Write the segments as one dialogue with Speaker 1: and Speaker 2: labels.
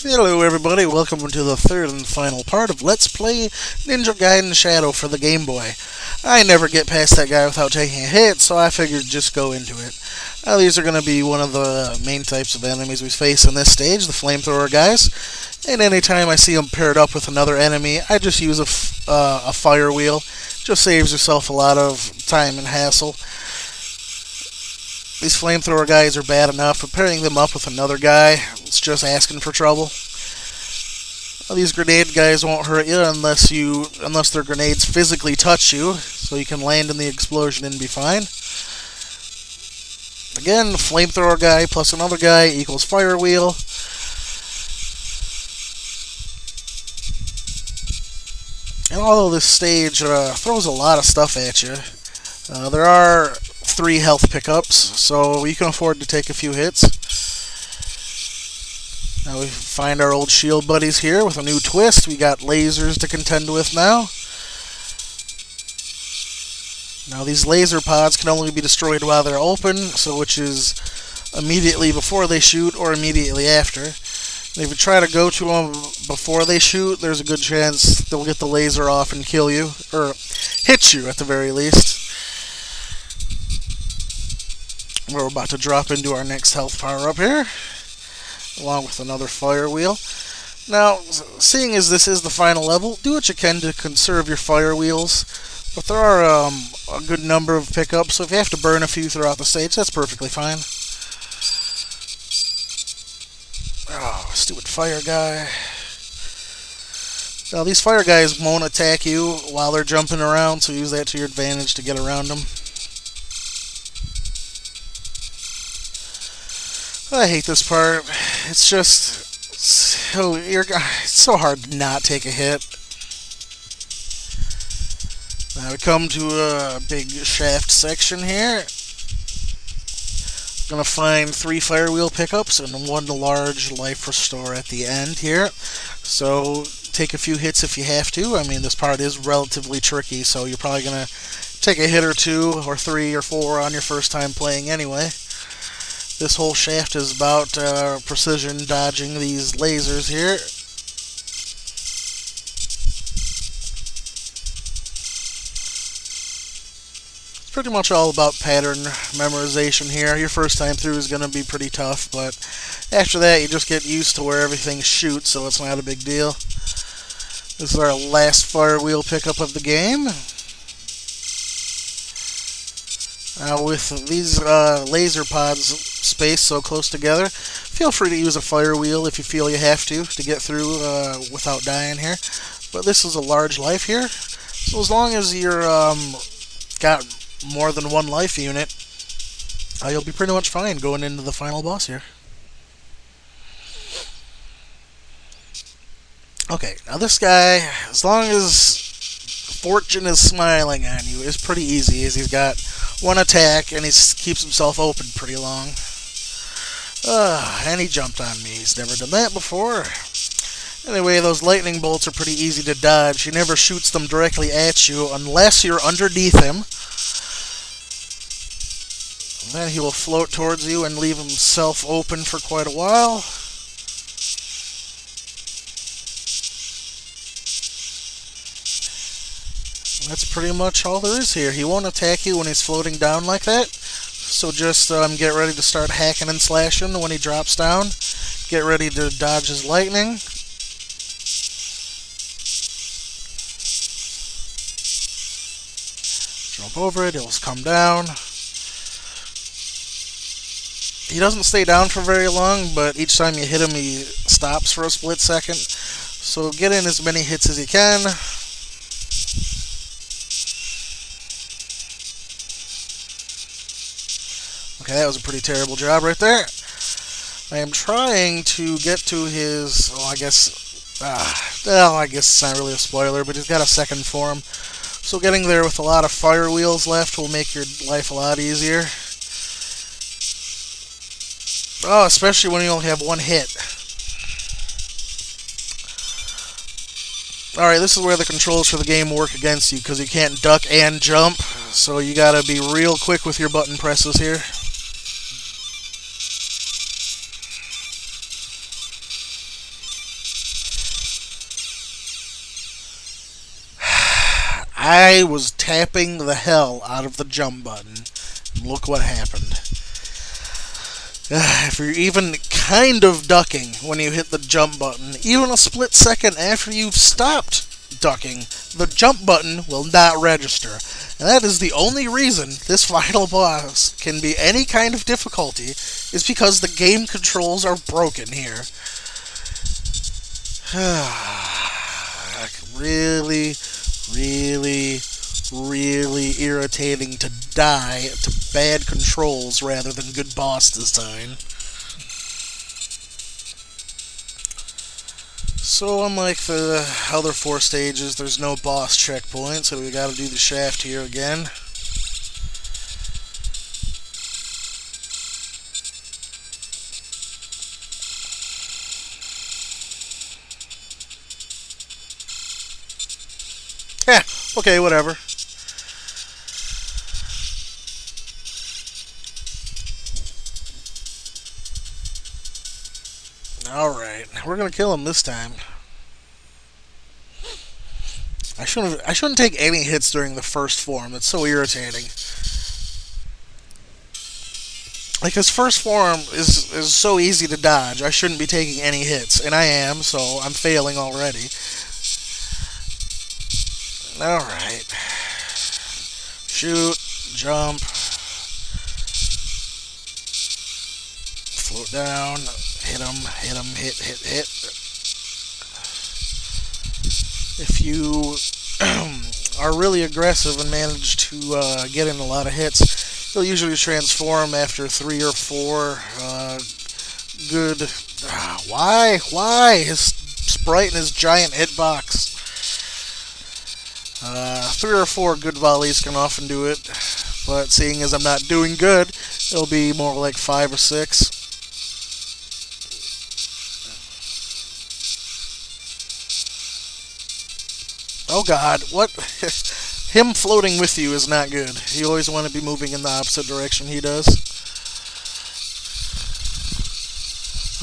Speaker 1: Hello everybody, welcome to the third and final part of Let's Play Ninja Gaiden Shadow for the Game Boy. I never get past that guy without taking a hit, so I figured just go into it. Now these are going to be one of the main types of enemies we face in this stage, the flamethrower guys. And anytime I see them paired up with another enemy, I just use a fire wheel. Just saves yourself a lot of time and hassle. These flamethrower guys are bad enough, but pairing them up with another guy, it's just asking for trouble. Well, these grenade guys won't hurt you unless their grenades physically touch you, so you can land in the explosion and be fine. Again, the flamethrower guy plus another guy equals fire wheel. And although this stage throws a lot of stuff at you, there are 3 health pickups, so you can afford to take a few hits. Now we find our old shield buddies here with a new twist. We got lasers to contend with now. Now these laser pods can only be destroyed while they're open, so which is immediately before they shoot or immediately after. And if you try to go to them before they shoot, there's a good chance they'll get the laser off and kill you, or hit you at the very least. We're about to drop into our next health power up here, along with another fire wheel. Now, seeing as this is the final level, do what you can to conserve your fire wheels, but there are a good number of pickups, so if you have to burn a few throughout the stage, that's perfectly fine. Oh, stupid fire guy. Now, these fire guys won't attack you while they're jumping around, so use that to your advantage to get around them. I hate this part. It's just it's so hard to not take a hit. Now we come to a big shaft section here. Gonna find 3 fire wheel pickups and 1 large life restore at the end here. So take a few hits if you have to. I mean, this part is relatively tricky, so you're probably gonna take a hit or 2 or 3 or 4 on your first time playing anyway. This whole shaft is about precision dodging these lasers here. It's pretty much all about pattern memorization here. Your first time through is going to be pretty tough, but after that you just get used to where everything shoots, so it's not a big deal. This is our last fire wheel pickup of the game. Now with these laser pods spaced so close together, feel free to use a fire wheel if you feel you have to get through without dying here. But this is a large life here, so as long as you're got more than 1 life unit, you'll be pretty much fine going into the final boss here. Okay, now this guy, as long as fortune is smiling on you, is pretty easy, as he's got 1 attack and he keeps himself open pretty long. And he jumped on me. He's never done that before. Anyway, those lightning bolts are pretty easy to dodge. He never shoots them directly at you unless you're underneath him. Then he will float towards you and leave himself open for quite a while. That's pretty much all there is here. He won't attack you when he's floating down like that, so just get ready to start hacking and slashing when he drops down. Get ready to dodge his lightning. Jump over it, he'll come down. He doesn't stay down for very long, but each time you hit him he stops for a split second. So get in as many hits as you can. Okay, that was a pretty terrible job right there. I am trying to get to his, I guess it's not really a spoiler, but he's got a second form. So getting there with a lot of fire wheels left will make your life a lot easier. Oh, especially when you only have 1 hit. Alright, this is where the controls for the game work against you, because you can't duck and jump, so you gotta be real quick with your button presses here. I was tapping the hell out of the jump button. Look what happened. If you're even kind of ducking when you hit the jump button, even a split second after you've stopped ducking, the jump button will not register. And that is the only reason this final boss can be any kind of difficulty, is because the game controls are broken here. Really, really, really irritating to die to bad controls rather than good boss design. So unlike the other 4 stages, there's no boss checkpoint, so we gotta do the shaft here again. Yeah, okay, whatever. Alright, we're gonna kill him this time. I shouldn't take any hits during the first form. It's so irritating. Like, his first form is so easy to dodge. I shouldn't be taking any hits, and I am, so I'm failing already. Alright. Shoot, jump, float down, hit him, hit. If you are really aggressive and manage to get in a lot of hits, you'll usually transform after 3 or 4 good... Why? His sprite and his giant hitbox. 3 or 4 good volleys can often do it, but seeing as I'm not doing good, it'll be more like 5 or 6. Oh god, what? Him floating with you is not good. You always want to be moving in the opposite direction he does.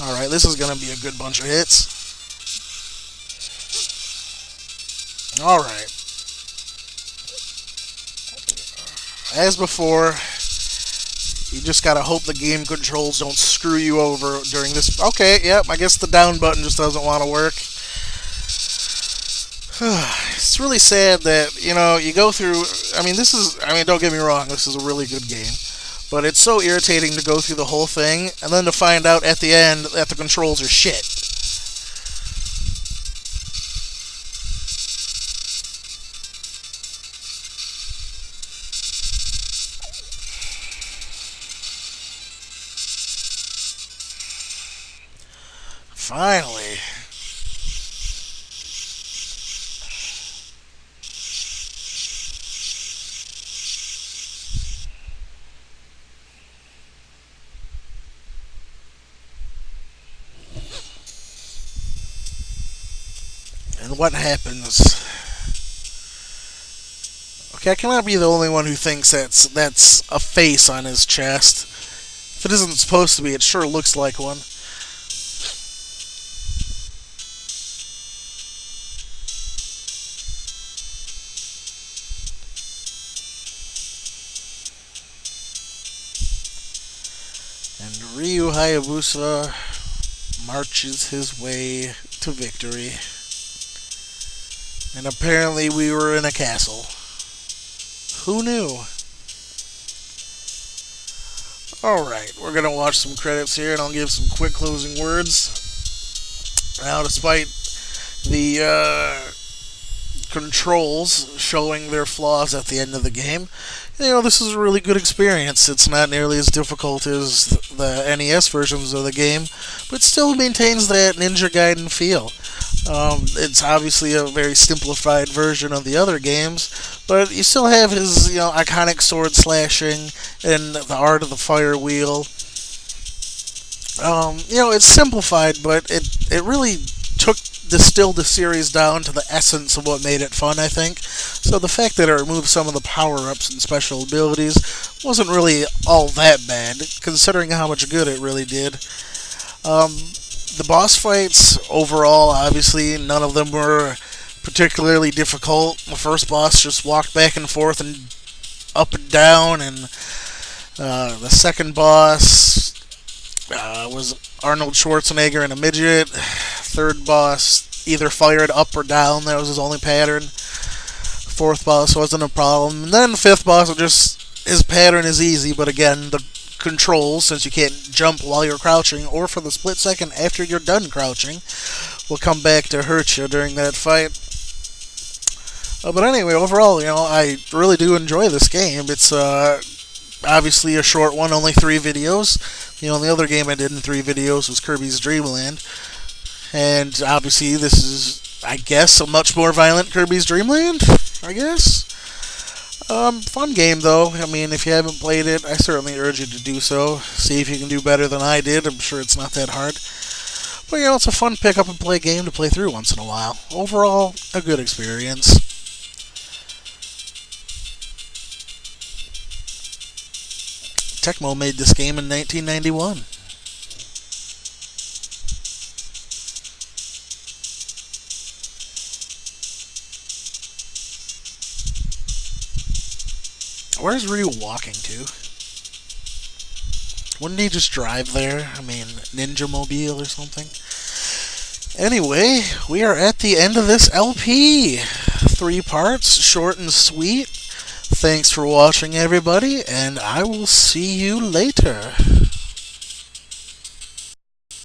Speaker 1: Alright, this is going to be a good bunch of hits. Alright. As before, you just gotta hope the game controls don't screw you over during this. Okay, yep, I guess the down button just doesn't want to work. It's really sad that, you go through... don't get me wrong, this is a really good game. But it's so irritating to go through the whole thing, and then to find out at the end that the controls are shit. Finally. And what happens? Okay, I cannot be the only one who thinks that's a face on his chest. If it isn't supposed to be, it sure looks like one. And Ryu Hayabusa marches his way to victory. And apparently we were in a castle. Who knew? Alright, we're going to watch some credits here and I'll give some quick closing words. Now, despite the controls showing their flaws at the end of the game, this is a really good experience. It's not nearly as difficult as the NES versions of the game, but still maintains that Ninja Gaiden feel. It's obviously a very simplified version of the other games, but you still have his, iconic sword slashing and the art of the fire wheel. It's simplified, but it really distilled the series down to the essence of what made it fun, I think. So the fact that it removed some of the power-ups and special abilities wasn't really all that bad, considering how much good it really did. The boss fights, overall, obviously, none of them were particularly difficult. The first boss just walked back and forth and up and down, and the second boss was Arnold Schwarzenegger and a midget. Third boss either fired up or down. That was his only pattern. Fourth boss wasn't a problem. And then fifth boss, his pattern is easy, but again, the controls, since you can't jump while you're crouching or for the split second after you're done crouching, will come back to hurt you during that fight. But anyway, overall, I really do enjoy this game. It's obviously a short one, only 3 videos. The only other game I did in 3 videos was Kirby's Dream Land. And obviously this is, I guess, a much more violent Kirby's Dream Land, I guess. Fun game, though. I mean, if you haven't played it, I certainly urge you to do so. See if you can do better than I did. I'm sure it's not that hard. But, it's a fun pick-up-and-play game to play through once in a while. Overall, a good experience. Tecmo made this game in 1991. Where's Ryu walking to? Wouldn't he just drive there? I mean, Ninja Mobile or something? Anyway, we are at the end of this LP. 3 parts, short and sweet. Thanks for watching, everybody, and I will see you later.